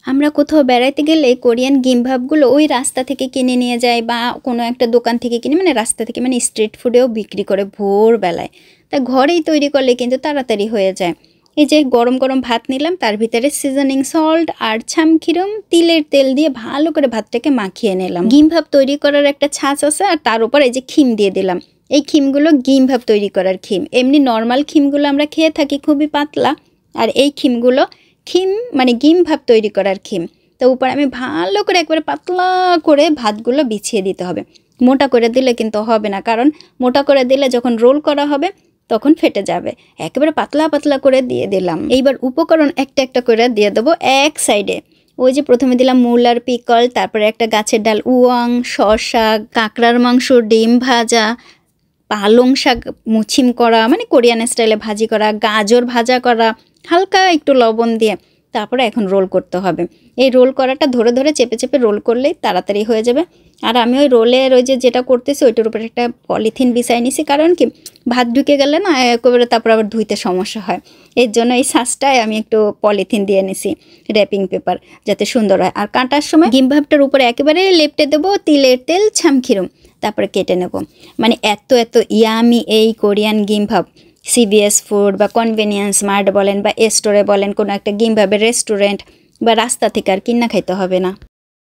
আমরা কোথাও বেড়াইতে গেলে কোরিয়ান গিমভাবগুলো ওই রাস্তা থেকে কিনে নিয়ে যায় বা কোনো একটা দোকান থেকে কিনে, মানে রাস্তা থেকে, মানে স্ট্রিট ফুডেও বিক্রি করে ভোরবেলায়। তা ঘরেই তৈরি করলে কিন্তু তাড়াতাড়ি হয়ে যায়। এই যে গরম গরম ভাত নিলাম, তার ভিতরে সিজনিং সল্ট আর ছামকিরম তিলের তেল দিয়ে ভালো করে ভাতটাকে মাখিয়ে নিলাম। গিমভাব তৈরি করার একটা ছাঁচ আছে, আর তার উপর এই যে খিম দিয়ে দিলাম। এই খিমগুলো গিমভাব তৈরি করার খিম। এমনি নর্মাল খিমগুলো আমরা খেয়ে থাকি খুবই পাতলা, আর এই খিমগুলো মানে গিমভাব তৈরি করার খিম। তো উপরে আমি ভালো করে একবারে পাতলা করে ভাতগুলো বিছিয়ে দিতে হবে। মোটা করে দিলে কিন্তু হবে না, কারণ মোটা করে দিলে যখন রোল করা হবে তখন ফেটে যাবে। একেবারে পাতলা পাতলা করে দিয়ে দিলাম। এইবার উপকরণ একটা একটা করে দিয়ে দেবো এক সাইডে। ওই যে প্রথমে দিলাম মূল আর পিকল, তারপরে একটা গাছের ডাল উয়াং, শসা, কাঁকড়ার মাংস, ডিম ভাজা, পালং শাক মুছিম করা, মানে কোরিয়ান স্টাইলে ভাজি করা, গাজর ভাজা করা হালকা একটু লবণ দিয়ে। তারপরে এখন রোল করতে হবে। এই রোল করাটা ধরে ধরে চেপে চেপে রোল করলেই তাড়াতাড়ি হয়ে যাবে। আর আমি ওই রোলের ওই যেটা করতেছি ওইটার উপরে একটা পলিথিন বিছাই নিছি, কারণ কি ভাত ঢুকে গেলে না একেবারে তারপর আবার ধুইতে সমস্যা হয়। এর জন্য এই সাজটায় আমি একটু পলিথিন দিয়ে নিছি, র্যাপিং পেপার, যাতে সুন্দর হয়। আর কাটার সময় গিমভাবটার উপরে একেবারে লেপটে দেবো তিলের তেল ছামকিরম, তারপরে কেটে নেব। মানে এত এত ইয়ামি এই কোরিয়ান গিমভাব। সিভিএস ফুড বা কনভেনিয়েন্স মার্ট বলেন বা স্টোরে বলেন, কোনো একটা গিমভাবের রেস্টুরেন্ট বা রাস্তা থেকে আর কিনা খাইতে হবে না।